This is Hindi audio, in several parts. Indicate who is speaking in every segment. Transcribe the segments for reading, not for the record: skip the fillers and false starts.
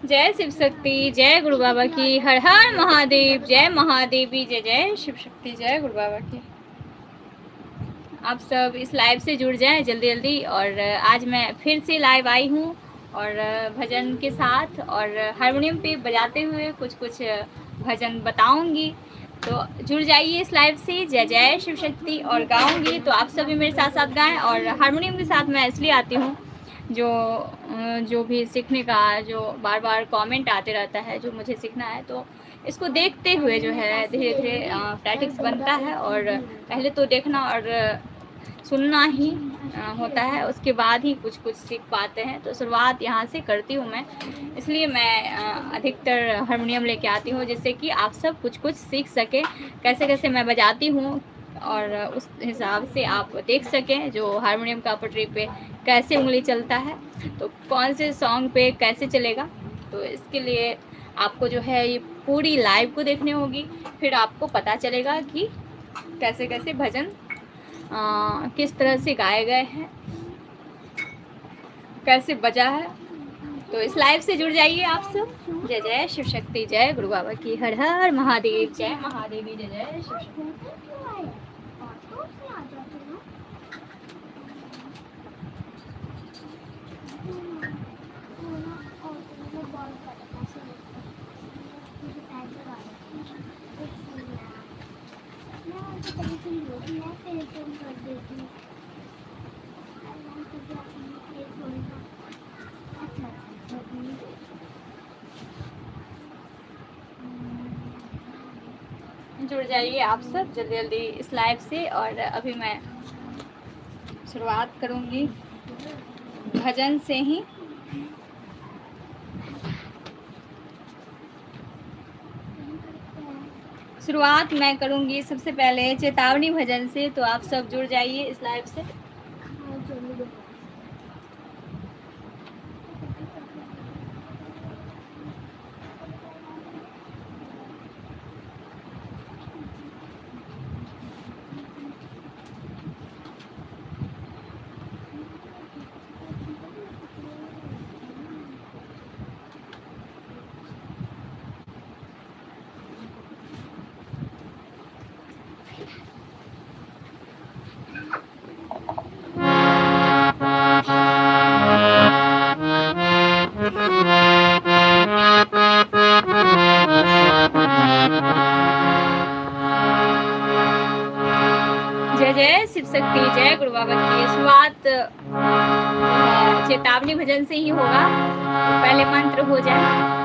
Speaker 1: जय शिव शक्ति, जय गुरु बाबा की। हर हर महादेव, जय महादेवी, जय जय शिव शक्ति, जय गुरु बाबा की। आप सब इस लाइव से जुड़ जाएं जल्दी जल्दी। और आज मैं फिर से लाइव आई हूँ और भजन के साथ और हारमोनियम पे बजाते हुए कुछ कुछ भजन बताऊंगी। तो जुड़ जाइए इस लाइव से, जय जय शिव शक्ति। और गाऊंगी तो आप सभी मेरे साथ साथ गाएं। और हारमोनियम के साथ मैं इसलिए आती हूँ, जो भी सीखने का जो बार बार कमेंट आते रहता है, जो मुझे सीखना है, तो इसको देखते हुए जो है धीरे धीरे प्रैक्टिस बनता है। और पहले तो देखना और सुनना ही होता है, उसके बाद ही कुछ कुछ सीख पाते हैं। तो शुरुआत यहाँ से करती हूँ मैं, इसलिए मैं अधिकतर हारमोनियम लेके आती हूँ, जिससे कि आप सब कुछ कुछ सीख सकें, कैसे कैसे मैं बजाती हूँ, और उस हिसाब से आप देख सकें जो हारमोनियम का पटरी पे कैसे उंगली चलता है, तो कौन से सॉन्ग पे कैसे चलेगा। तो इसके लिए आपको जो है ये पूरी लाइव को देखनी होगी, फिर आपको पता चलेगा कि कैसे कैसे भजन किस तरह से गाए गए हैं, कैसे बजा है। तो इस लाइव से जुड़ जाइए आप सब। जय जय शिव शक्ति, जय गुरु बाबा की। हर हर महादेव, जय महादेवी, जय जय शिव शक्ति। जुड़ जाइए आप सब जल्दी जल्दी इस लाइव से। और अभी मैं शुरुआत करूंगी भजन से ही। शुरुआत मैं करूंगी सबसे पहले चेतावनी भजन से, तो आप सब जुड़ जाइए इस लाइव से। जय जय शिव शक्ति, जय गुरु बाबा की। शुरुआत चेतावनी भजन से ही होगा, तो पहले मंत्र हो जाए।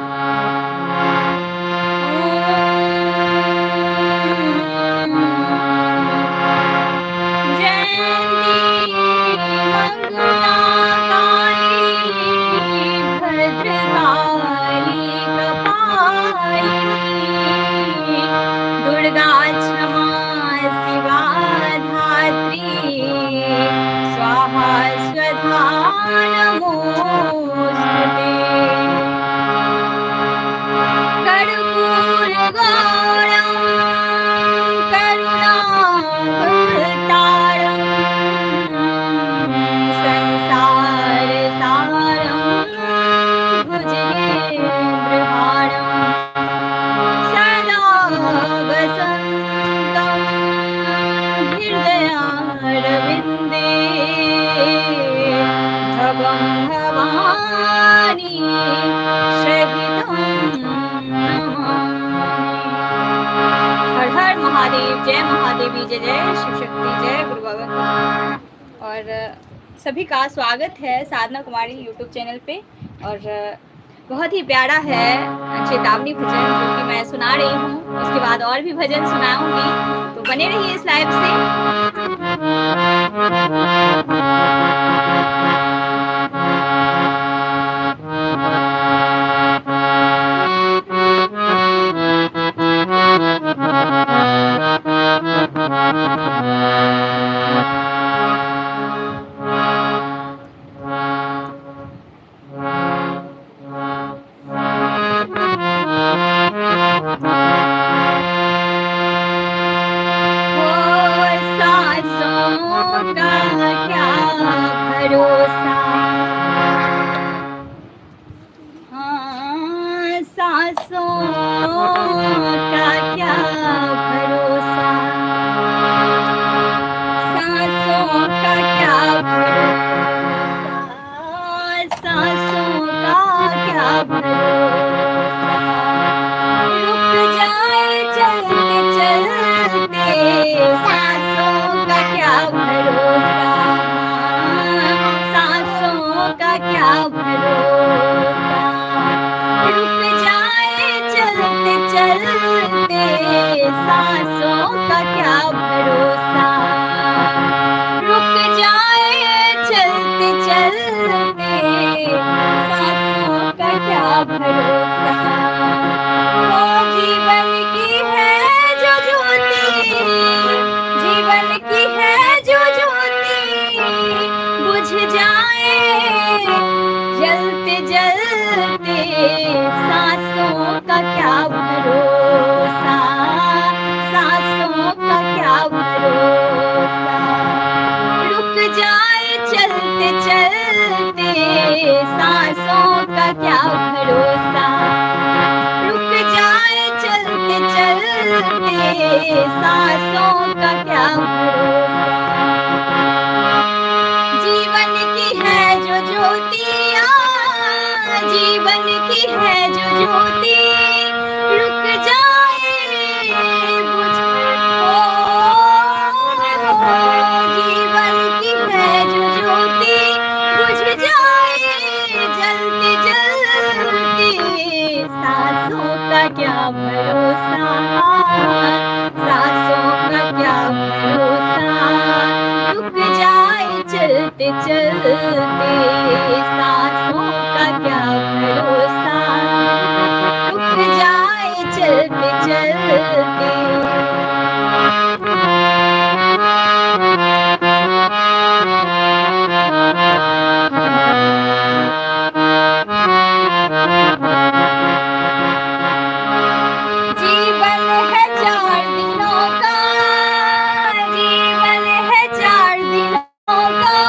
Speaker 1: जय महादेवी, जय जय शिव शक्ति, जय गुरु बाबा। और सभी का स्वागत है साधना कुमारी यूट्यूब चैनल पे। और बहुत ही प्यारा है चेतावनी भजन जो कि मैं सुना रही हूँ, उसके बाद और भी भजन सुनाऊंगी, तो बने रहिए इस लाइव से। का सांसों का क्या भरोसा, सांसों का क्या भरोसा, सांसों का क्या भरोसा, रुक जाए चलते चलते सांसों का क्या भरोसा, सांसों का क्या भरोसा, रुक जाए चलते चलते सांसों का क्या भरोसा, रुक जाए चलते चलते सांसों का क्या भरोसा, वो जीवन की है जो ज्योति, जीवन की है जो ज्योति, बुझ जाए जलते जलते सांसों का क्या भरोसा, सांसों का क्या भरोसा, रुक जाए चलते चलते सांसों का क्या भरोसा, रुक जाए चलते चलते सांसों का क्या भरोसा, जीवन की है जो ज्योतियाँ, जीवन की है जो ज्योति, रुक जाए बुझ, जीवन की है जो ज्योति, बुझ जाए जलते जलते सांसों का क्या भरोसा, सांसों का क्या भरोसा, रुक जाए चलते चलते सांसों का क्या भरोसा, रुक जाए चलते चलते। जीवन है 4 दिनों का, जीवन है 4 दिनों का,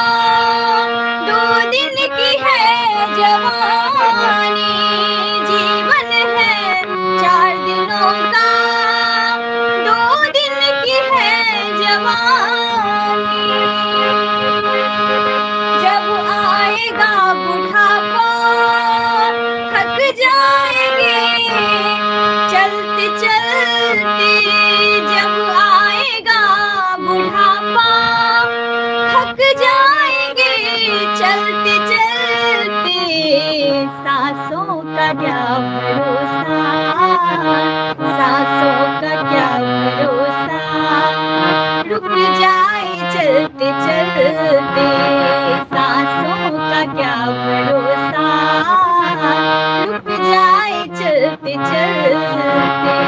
Speaker 1: 2 दिन की है जवानी, जीवन है 4 दिनों का, 2 दिन की है जवानी, जब आएगा बुढ़ापा थक जाएंगे चलते चलते, जब आएगा बुढ़ापा थक जाएंगे चलते चलते सांसों का क्या भरोसा, सांसों का क्या भरोसा, रुक जाए चलते चलते सांसों का क्या भरोसा, रुक जाए चलते चलते।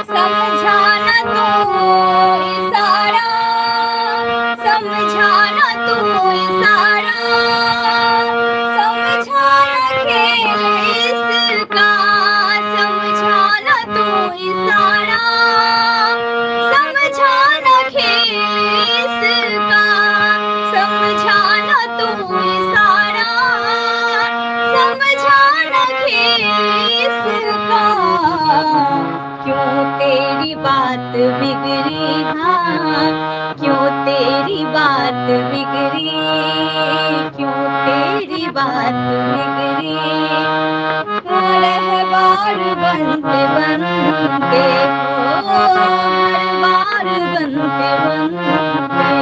Speaker 1: समझाना तो इशारा, समझाना तो इशारा, समझाना खेल इसका, समझाना तो इशारा, समझाना खेल इसका, समझाना तो इशारा, समझाना खेल इसका, क्यों तेरी बात बिगड़ी, हाँ क्यों तेरी बात बिगड़ी, क्यों तेरी बात बिगड़ी, रहबार बनते बनते हो, हर बार बनते बनते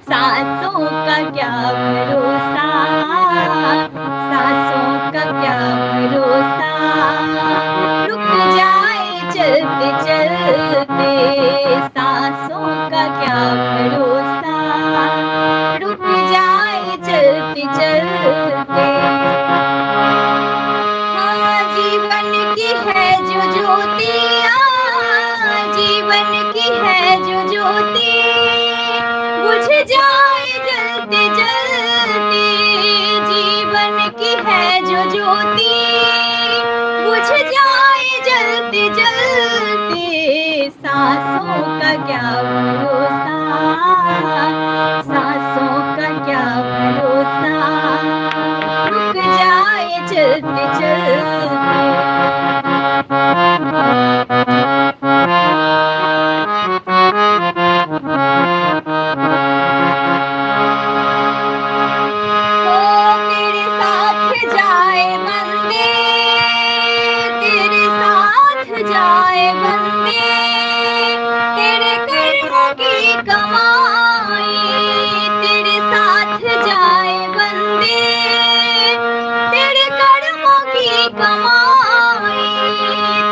Speaker 1: सांसों का क्या भरोसा, सांसों का क्या भरोसा, रुक जाए चलते चलते सांसों का क्या भरोसा, रुक जाए चलते चलते। हाँ जीवन की है जो ज्योतियाँ, जीवन की है जो ज्योति, बुझ जाए जलते जलते, जीवन की है जो ज्योति, चलते चलते। तेरे साथ जाए बंदे, तेरे साथ जाए बंदे, तेरे कर्मों की कमाई। तेरे साथ जाए बंदे, तेरे कर्मों की कमाई।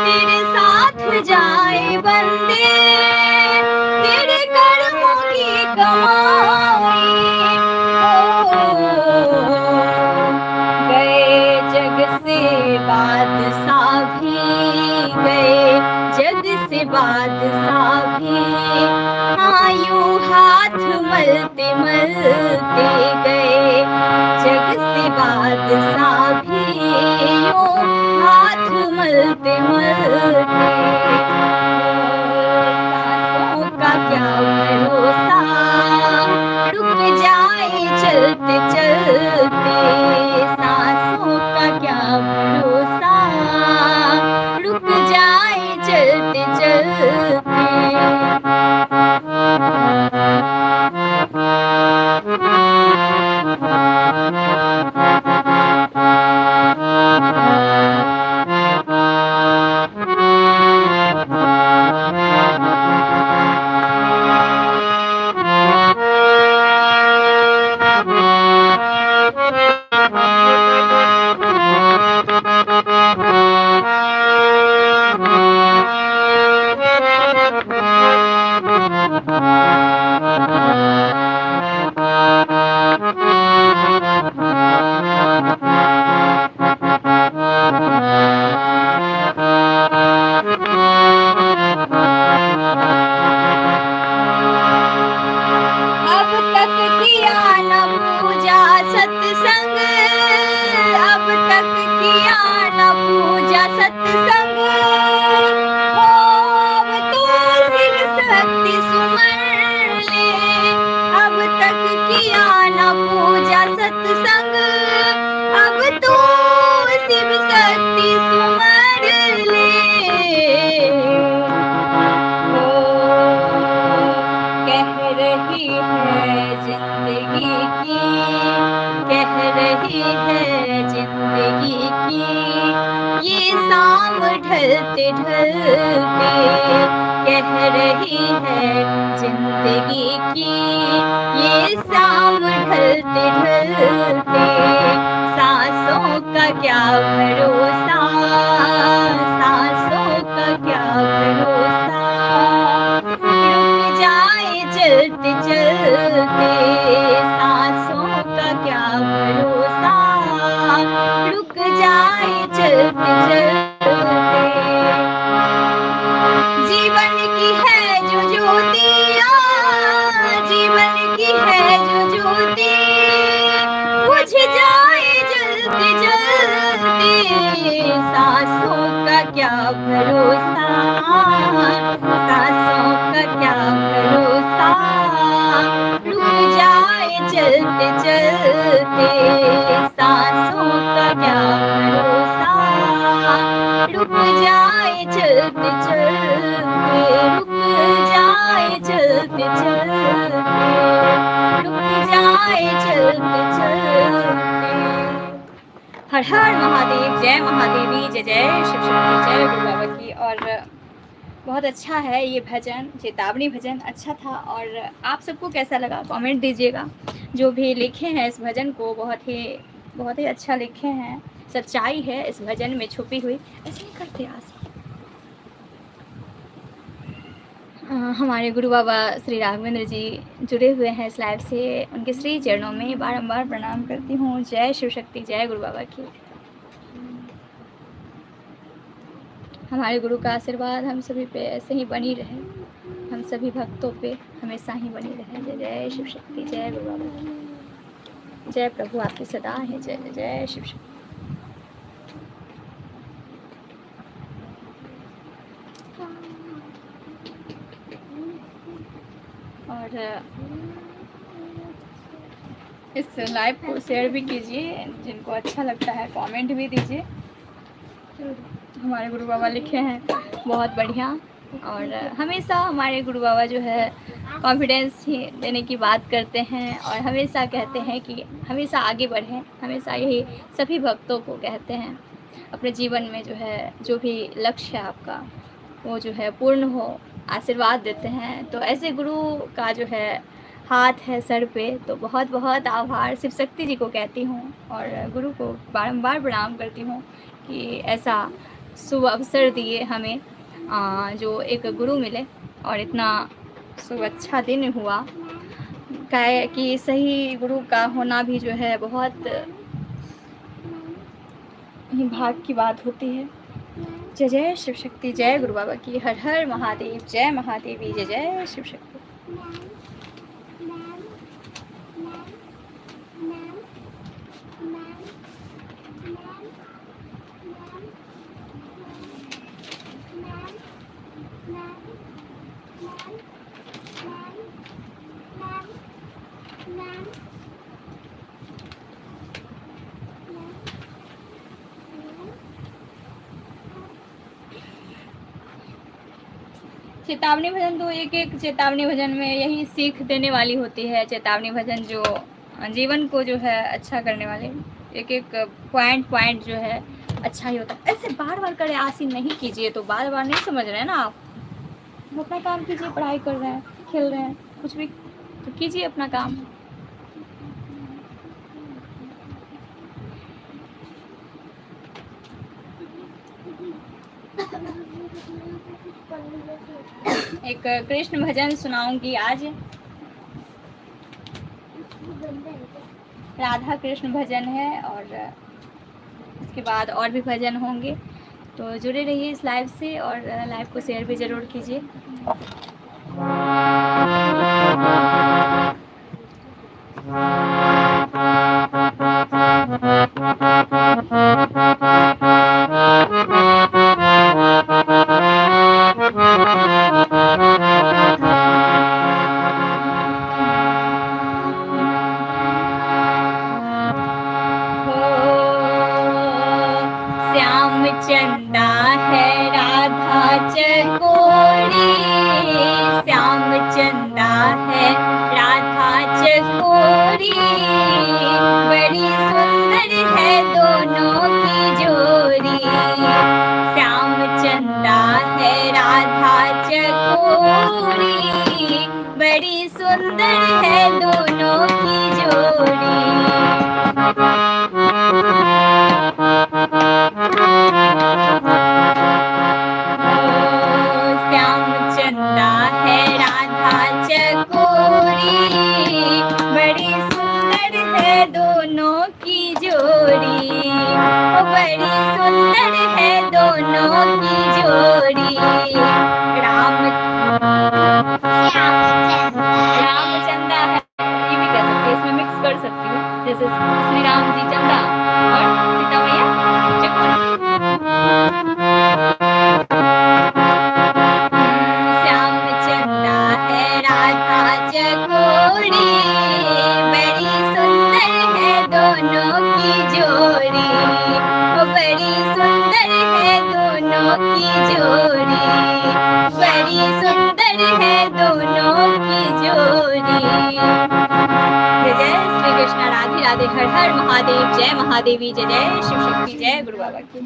Speaker 1: तेरे साथ जाए बंदे, तेरे कर्मों की कमाई। गए जग से बादशाह भी, गए जग से बादशाह भी। हाँ यूं हाथ मलते मलते गए जग से बादशाह भी, यूं हाथ मलते मलते। सांसों का क्या भरोसा, रुक जाए चलते चलते। सांसों का क्या भरोसा, रुक जाए चलते चलते। अब तक किया न पूजा सत्संग, अब तक किया न पूजा सत्संग। हो अब तो शिव शक्ति सुमर ले, अब तक किया न पूजा सत्संग। अब तो शिव शक्ति सुमर ले। कह रही है जिंदगी की, कह रही है जिंदगी की, ये शाम ढलते ढलते। कह रही है जिंदगी की, ये शाम ढलते ढलते। सांसों का क्या भरोसा, सांसों का क्या भरोसा, रुक जाए चलते चलते। सांसों का क्या भरोसा, रुक जाए चलते चलते। जीवन की है जो ज्योतियाँ, जीवन की है जो ज्योति, बुझ जाए जलते जलते। सांसों का क्या भरोसा, सांसों का क्या भरोसा, रुक जाए चलते चलते। सांसों का क्या भरोसा, रुक जाए चलते चलते। रुक जाए चलते चलते, रुक जाए चलते चलते। हर हर महादेव, जय महादेवी, जय जय शिव शक्ति, जय गुरु बाबा की। और बहुत अच्छा है ये भजन, चेतावनी भजन अच्छा था। और आप सबको कैसा लगा कमेंट दीजिएगा। जो भी लिखे हैं इस भजन को बहुत ही अच्छा लिखे हैं। सच्चाई है इस भजन में छुपी हुई। ऐसे नहीं करते आज। हमारे गुरु बाबा श्री राघवेंद्र जी जुड़े हुए हैं इस लाइव से। उनके श्री चरणों में बारंबार प्रणाम करती हूँ। जय शिव शक्ति, जय गुरु बाबा की। हमारे गुरु का आशीर्वाद हम सभी पे ऐसे ही बनी रहे, हम सभी भक्तों पे हमेशा ही बनी रहे। जय जय शिव शक्ति, जय गुरु बाबा की। जय प्रभु आपकी सदा है। जय जय जय शिव शक्ति। और इस लाइव को शेयर भी कीजिए, जिनको अच्छा लगता है कमेंट भी दीजिए। हमारे गुरु बाबा लिखे हैं बहुत बढ़िया, और हमेशा हमारे गुरु बाबा जो है कॉन्फिडेंस ही देने की बात करते हैं, और हमेशा कहते हैं कि हमेशा आगे बढ़ें। हमेशा यही सभी भक्तों को कहते हैं, अपने जीवन में जो है जो भी लक्ष्य है आपका वो जो है पूर्ण हो, आशीर्वाद देते हैं। तो ऐसे गुरु का जो है हाथ है सर पे, तो बहुत बहुत आभार शिव शक्ति जी को कहती हूँ, और गुरु को बारंबार प्रणाम करती हूँ कि ऐसा शुभ अवसर दिए हमें, जो एक गुरु मिले, और इतना शुभ अच्छा दिन हुआ। क्या कि सही गुरु का होना भी जो है बहुत ही भाग की बात होती है। जय जय शिव शक्ति, जय गुरु बाबा की, हर हर महादेव, जय महादेवी, जय जय शिव शक्ति। चेतावनी भजन तो एक एक चेतावनी भजन में यही सीख देने वाली होती है। चेतावनी भजन जो जीवन को जो है अच्छा करने वाले, एक एक पॉइंट जो है अच्छा ही होता है। ऐसे बार बार करे आसीन नहीं कीजिए, तो बार बार नहीं समझ रहे हैं ना आप अपना काम कीजिए, पढ़ाई कर रहे हैं, खेल रहे हैं, कुछ भी तो कीजिए अपना काम। एक कृष्ण भजन सुनाऊंगी आज, राधा कृष्ण भजन है, और इसके बाद और भी भजन होंगे। तो जुड़े रहिए इस लाइव से, और लाइव को शेयर भी ज़रूर कीजिए। चंदा है राधा चकोरी, श्याम चंदा है राधा चकोरी, बड़ी सुंदर है दोनों की जोड़ी। श्याम चंदा है राधा चकोरी, बड़ी सुंदर है दोनों की जोड़ी। दोनों की जोड़ी, बड़ी सुंदर है दोनों की जोड़ी। रामचंदा है, ये भी कह सकते हैं, इसमें मिक्स कर सकती हूँ, जैसे श्री राम जी चंदा और सीता मैया चकोरी। श्याम चंदा है राधा चकोरी, बड़ी सुंदर है दोनों की जोड़ी, बड़ी सुंदर है दोनों की जोड़ी, बड़ी सुंदर है दोनों की जोड़ी। जय जय श्री कृष्ण, राधे राधे, हर हर महादेव, जय महादेवी, जय जय शिव शक्ति, जय गुरु बाबा की।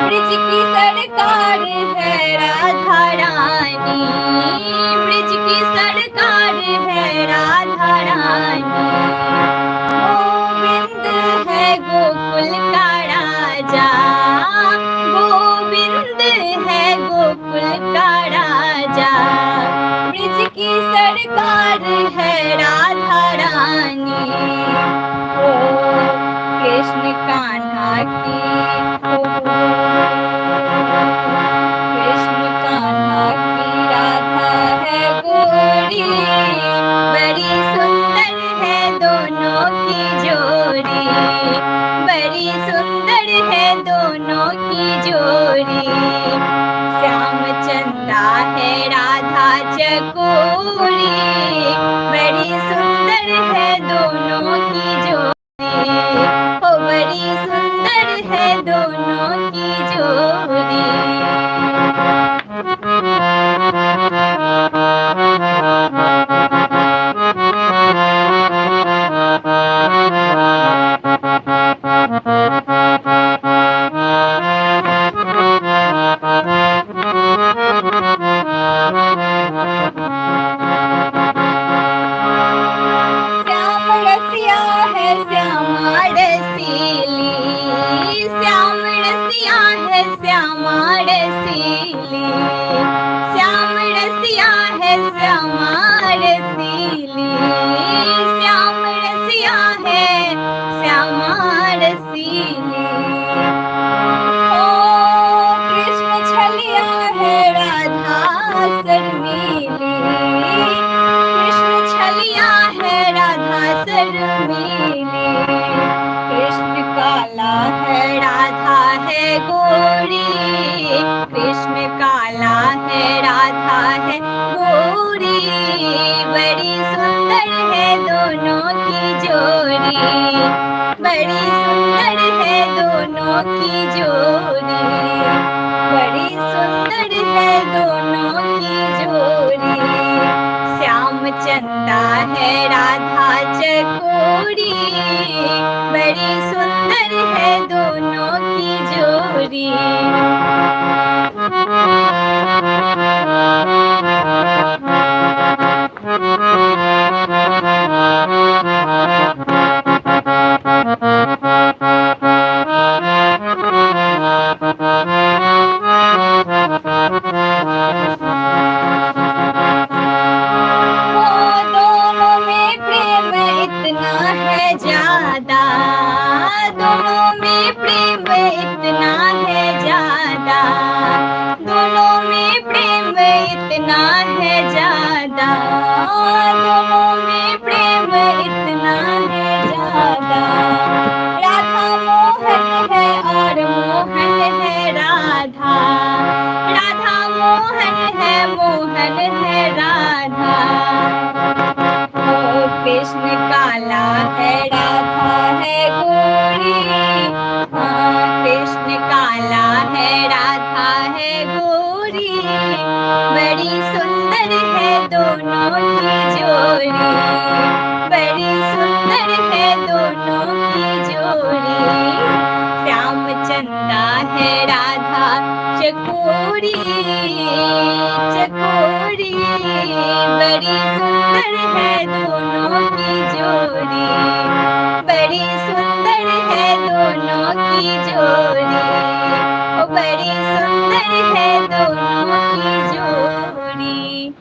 Speaker 1: ब्रिज की सरकार है राधा रानी, ब्रिज की सरकार है राधा रानी। गोविंद है गोकुल का राजा, गोविंद है गोकुल का राजा, ब्रिज की सरकार है राधा रानी। कृष्ण कान्हा की कृष्ण कान्हा की राधा है गोरी, बड़ी सुंदर है दोनों की जोड़ी, बड़ी सुंदर है दोनों की जोड़ी। श्याम चंदा है राधा चकोरी, बड़ी सुंदर है दोनों की जोड़ी, ओ बड़ी सुंदर है दोनों की जोड़ी। श्याम रसिया है श्यामा रसीली, श्याम रसिया है श्यामा रसीली, श्याम रसिया है श्यामा रसीली, श्याम रसिया है श्यामा रसीली। ओ कृष्ण छलिया है राधा शर्मीली, कृष्ण छलिया है राधा शर्मीली, कृष्ण काला है राधा है गोरी, कृष्ण काला है राधा है गोरी, बड़ी सुंदर है दोनों की जोड़ी, बड़ी सुंदर है दोनों की जोड़ी, बड़ी सुंदर है दोनों की जोड़ी। श्याम चंदा है राधा चकोरी, बड़ी सुंदर है दोनों की जोड़ी। दोनों में प्रेम इतना है ज्यादा, दोनों में प्रेम इतना है ज्यादा, दोनों में प्रेम इतना है ज्यादा, दोनों में प्रेम इतना है ज्यादा। राधा मोहन है और मोहन है राधा, राधा मोहन है मोहन है राधा। ओ कृष्ण काला है राधा है गोरी, हाँ कृष्ण काला है राधा है गोरी, बड़ी सुंदर है दोनों की जोड़ी, बड़ी सुंदर है दोनों की जोड़ी। श्याम चंदा है राधा चकोरी, चकोरी, बड़ी सुंदर है दोनों की जोड़ी, बड़ी सुंदर है दोनों की जोड़ी, ओ बड़ी सुंदर है दोनों की जोड़ी।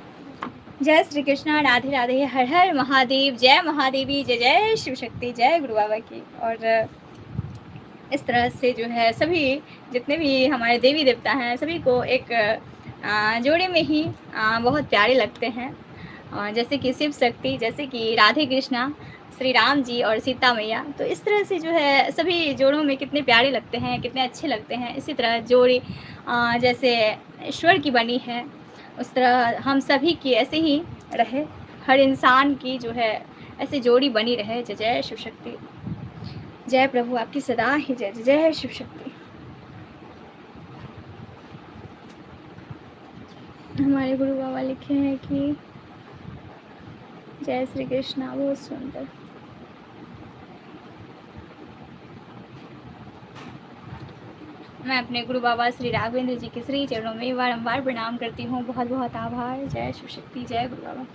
Speaker 1: जय श्री कृष्णा, राधे राधे, हर हर महादेव, जय महादेवी, जय जय शिव शक्ति, जय गुरु बाबा की। और इस तरह से जो है सभी जितने भी हमारे देवी देवता हैं सभी को एक जोड़े में ही बहुत प्यारे लगते हैं। जैसे कि शिव शक्ति, जैसे कि राधे कृष्णा, श्री राम जी और सीता मैया, तो इस तरह से जो है सभी जोड़ों में कितने प्यारे लगते हैं, कितने अच्छे लगते हैं। इसी तरह जोड़ी जैसे ईश्वर की बनी है उस तरह हम सभी की ऐसे ही रहे, हर इंसान की जो है ऐसे जोड़ी बनी रहे। जय जय शिव शक्ति, जय प्रभु आपकी सदा ही जय जय जय शिव शक्ति। हमारे गुरु बाबा लिखे हैं कि जय श्री कृष्णा, बहुत सुंदर। मैं अपने गुरु बाबा श्री राघवेंद्र जी के श्री चरणों में बारंबार प्रणाम करती हूँ। बहुत बहुत आभार। जय शिव शक्ति, जय गुरु बाबा।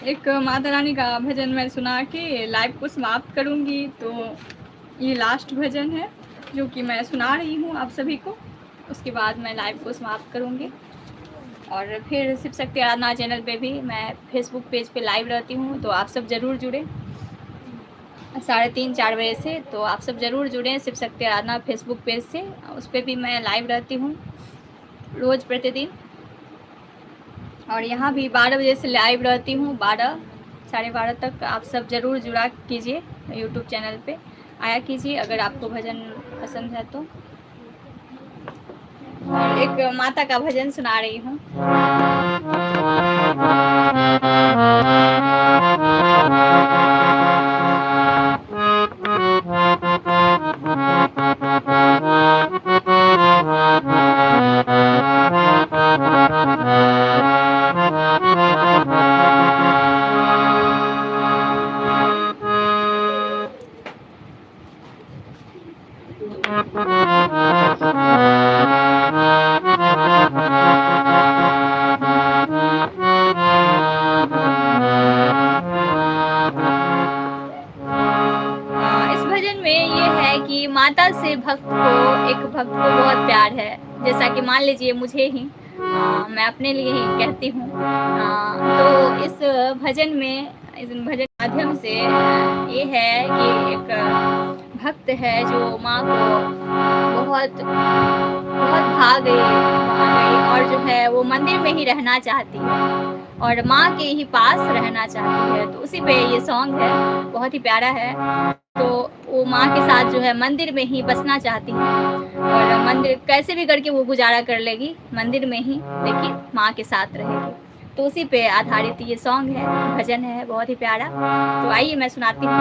Speaker 1: एक माता रानी का भजन मैं सुना के लाइव को समाप्त करूँगी। तो ये लास्ट भजन है जो कि मैं सुना रही हूँ आप सभी को, उसके बाद मैं लाइव को समाप्त करूँगी। और फिर शिव शक्ति आराधना चैनल पे भी मैं फेसबुक पेज पे लाइव रहती हूँ, तो आप सब ज़रूर जुड़ें 3:30-4 बजे से। तो आप सब ज़रूर जुड़ें शिव शक्ति आराधना फेसबुक पेज से, उस पर भी मैं लाइव रहती हूँ रोज़ प्रतिदिन। और यहाँ भी 12 बजे से लाइव रहती हूँ, 12 साढ़े 12 तक। आप सब ज़रूर जुड़ा कीजिए, यूट्यूब चैनल पे आया कीजिए अगर आपको भजन पसंद है तो। और एक माता का भजन सुना रही हूँ। माता से भक्त को, एक भक्त को बहुत प्यार है। जैसा कि मान लीजिए मुझे ही, मैं अपने लिए ही कहती हूँ। तो इस भजन में, इस भजन माध्यम से ये है कि एक भक्त है जो माँ को बहुत बहुत भाग गई और जो है वो मंदिर में ही रहना चाहती है और माँ के ही पास रहना चाहती है। तो उसी पे ये सॉन्ग है, बहुत ही प्यारा है। तो वो माँ के साथ जो है मंदिर में ही बसना चाहती है और मंदिर कैसे भी करके वो गुजारा कर लेगी मंदिर में ही, लेकिन माँ के साथ रहेगी। तो उसी पे आधारित ये सॉन्ग है, भजन है, बहुत ही प्यारा। तो आइए मैं सुनाती हूँ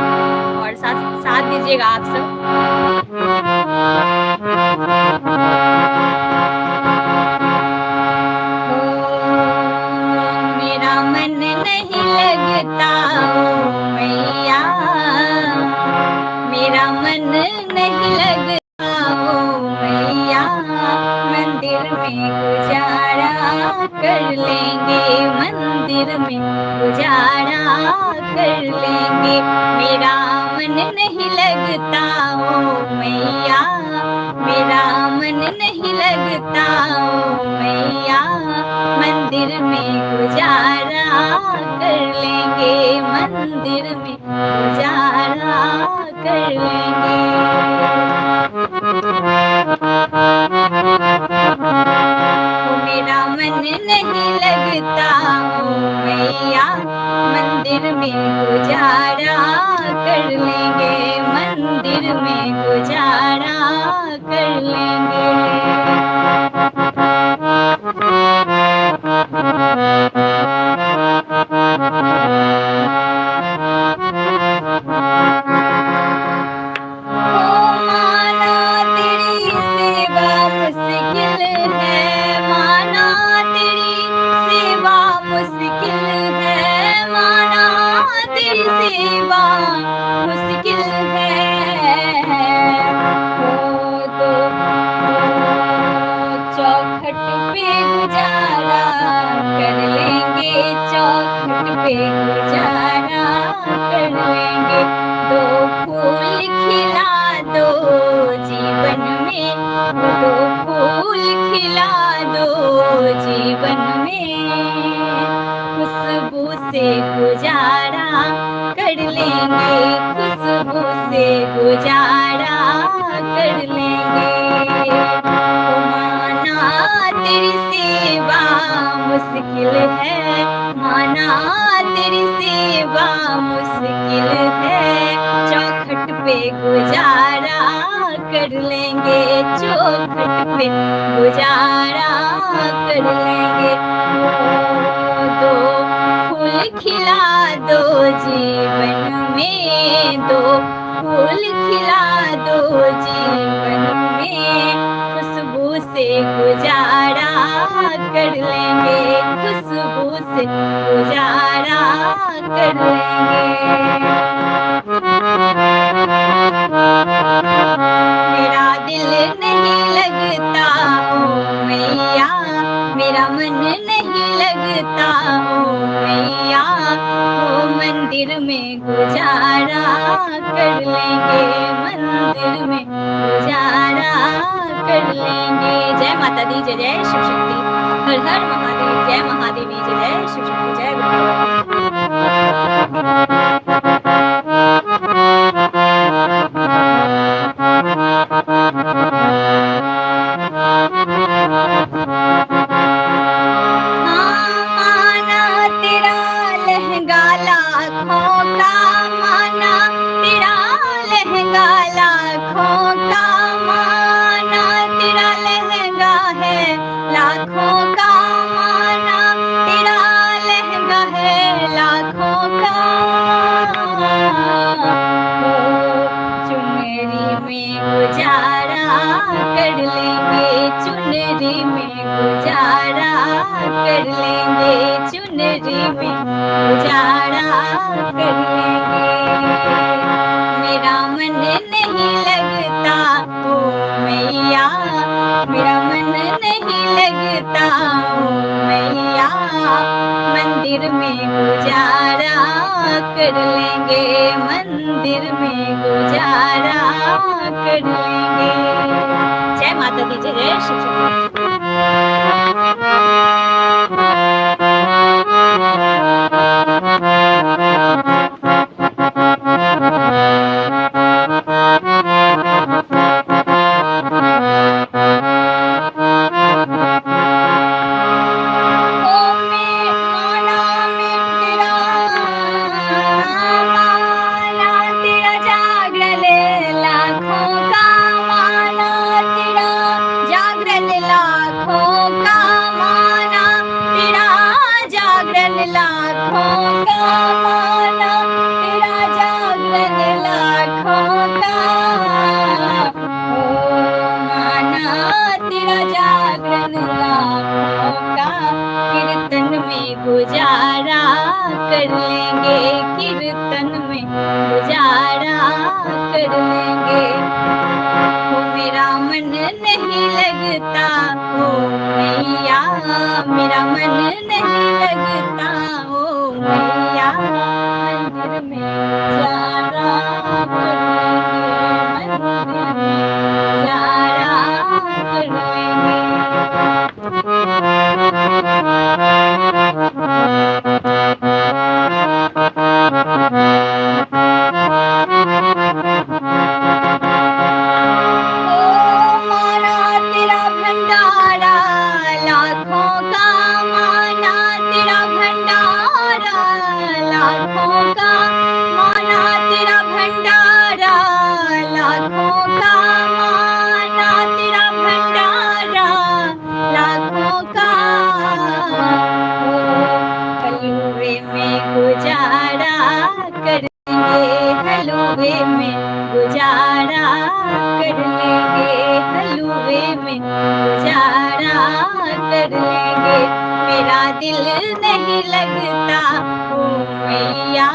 Speaker 1: और साथ दीजिएगा आप सब। मेरा मन नहीं लगता ओ मैया, मेरा मन नहीं लगता ओ मैया, मंदिर में गुजारा कर लेंगे, मंदिर में गुजारा कर लेंगे। मेरा मन नहीं लगता ओ मैया, मेरा मन नहीं लगता ओ मैया, मंदिर में गुजारा कर लेंगे, मंदिर में गुजारा कर लेंगे। मेरा मन नहीं लगता ओ मैया, मंदिर में गुजारा कर लेंगे, मंदिर में गुजारा कर लेंगे। सेवा मुश्किल है हो तो चौखट पे गुजारा कर लेंगे, चौखट पे गुजारा कर लेंगे। दो फूल खिला दो जीवन में, दो फूल खिला दो जीवन में, खुशबू से गुजारा कर लेंगे, खुशबू से गुजारा कर लेंगे। माना तेरी सेवा मुश्किल है, माना तेरी सेवा मुश्किल है, चौखट पे गुजारा कर लेंगे, चौखट पे गुजारा कर लेंगे। दो फूल खिला दो जीवन में, दो फूल खिला दो जीवन में, खुशबू से गुजारा कर लेंगे, खुशबू से गुजारा कर लेंगे। मेरा दिल नहीं लगता ओ मैया, मेरा मन नहीं लगता ओ मैया, मंदिर में गुजारा कर लेंगे, मंदिर में गुजारा कर लेंगे। जय माता दी, जय जय शिव शक्ति, हर हर महादेव, जय महादेवी, जय जय शिव शक्ति, जय मंदिर में गुजारा कर लेंगे, मंदिर में गुजारा कर लेंगे। जय माता दी, जय जय शिव शक्ति। गुजारा कर लेंगे, कीर्तन में गुजारा कर लेंगे। हो मेरा मन नहीं लगता, हो मैया मेरा मन नहीं लगता, हो मैया मंदिर में गुजारा कर लेंगे, मंदिर में गुजारा कर लेंगे। मेरा दिल नहीं लगता, ओ मैया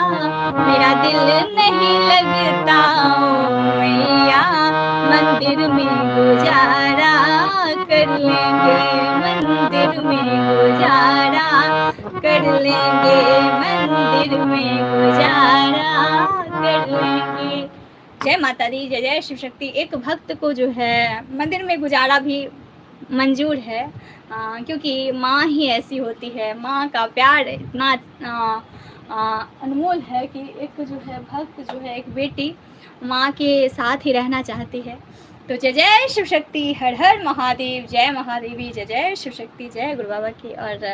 Speaker 1: मेरा दिल नहीं लगता, ओ मैया मंदिर में गुजारा कर लेंगे, मंदिर में गुजारा कर लेंगे, मंदिर में गुजारा कर लेंगे। जय माता दी, जय जय शिव शक्ति। एक भक्त को जो है मंदिर में गुजारा भी मंजूर है, क्योंकि माँ ही ऐसी होती है, माँ का प्यार इतना अनमोल है कि एक जो है भक्त जो है एक बेटी माँ के साथ ही रहना चाहती है। तो जय जय शिव शक्ति, हर हर महादेव, जय महादेवी, जय जय शिव शक्ति, जय गुरु बाबा की। और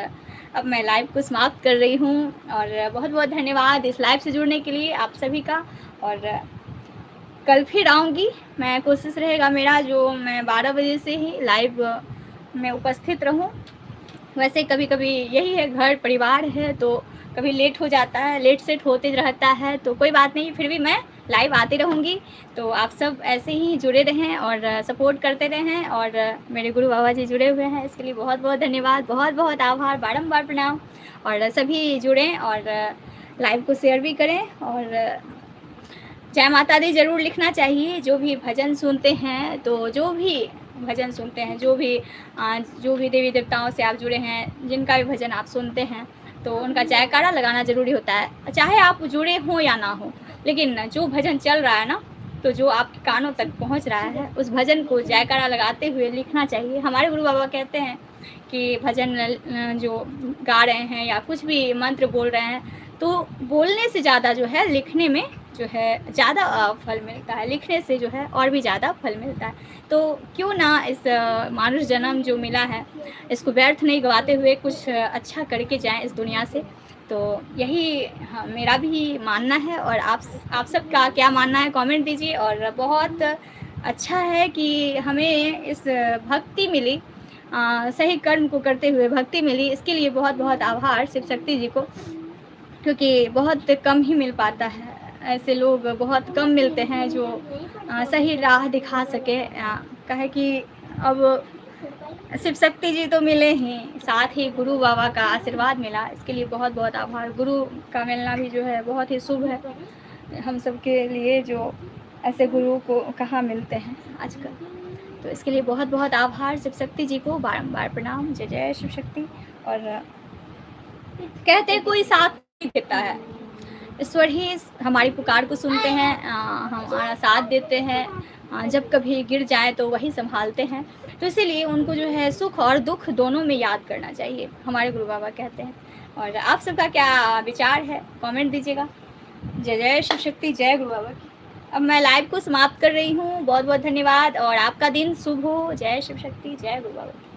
Speaker 1: अब मैं लाइव को समाप्त कर रही हूँ और बहुत बहुत धन्यवाद इस लाइव से जुड़ने के लिए आप सभी का। और कल फिर आऊँगी मैं, कोशिश रहेगा मेरा जो मैं 12 बजे से ही लाइव में उपस्थित रहूं। वैसे कभी कभी यही है, घर परिवार है तो कभी लेट हो जाता है, लेट सेट होते रहता है, तो कोई बात नहीं, फिर भी मैं लाइव आती रहूँगी। तो आप सब ऐसे ही जुड़े रहें और सपोर्ट करते रहें। और मेरे गुरु बाबा जी जुड़े हुए हैं, इसके लिए बहुत बहुत धन्यवाद, बहुत बहुत आभार, बारंबार प्रणाम। और सभी जुड़ें और लाइव को शेयर भी करें। और जय माता दी ज़रूर लिखना चाहिए। जो भी भजन सुनते हैं, तो जो भी भजन सुनते हैं, जो भी देवी देवताओं से आप जुड़े हैं, जिनका भी भजन आप सुनते हैं, तो उनका जयकारा लगाना ज़रूरी होता है, चाहे आप जुड़े हों या ना हो। लेकिन जो भजन चल रहा है ना, तो जो आपके कानों तक पहुंच रहा है, उस भजन को जयकारा लगाते हुए लिखना चाहिए। हमारे गुरु बाबा कहते हैं कि भजन जो गा रहे हैं या कुछ भी मंत्र बोल रहे हैं, तो बोलने से ज़्यादा जो है लिखने में जो है ज़्यादा फल मिलता है, लिखने से जो है और भी ज़्यादा फल मिलता है। तो क्यों ना इस मानुष जन्म जो मिला है, इसको व्यर्थ नहीं गवाते हुए कुछ अच्छा करके जाएँ इस दुनिया से। तो यही हाँ, मेरा भी मानना है। और आप सबका क्या मानना है कमेंट दीजिए। और बहुत अच्छा है कि हमें इस भक्ति मिली, सही कर्म को करते हुए भक्ति मिली, इसके लिए बहुत-बहुत आभार शिव शक्ति जी को, क्योंकि बहुत कम ही मिल पाता है। ऐसे लोग बहुत कम मिलते हैं जो सही राह दिखा सके। कहे कि अब शिव शक्ति जी तो मिले ही, साथ ही गुरु बाबा का आशीर्वाद मिला, इसके लिए बहुत-बहुत आभार। गुरु का मिलना भी जो है बहुत ही शुभ है हम सब के लिए, जो ऐसे गुरु को कहाँ मिलते हैं आजकल। तो इसके लिए बहुत-बहुत आभार शिव शक्ति जी को, बारंबार प्रणाम। जय जय शिव शक्ति। और कहते हैं कोई साथ नहीं देता है, ईश्वर ही हमारी पुकार को सुनते हैं, हमारा साथ देते हैं। जब कभी गिर जाए तो वही संभालते हैं। तो इसीलिए उनको जो है सुख और दुख दोनों में याद करना चाहिए, हमारे गुरु बाबा कहते हैं। और आप सबका क्या विचार है कमेंट दीजिएगा। जय जय शिव शक्ति, जय गुरु बाबा की। अब मैं लाइव को समाप्त कर रही हूँ। बहुत बहुत धन्यवाद और आपका दिन शुभ हो। जय शिव शक्ति, जय गुरु बाबा की।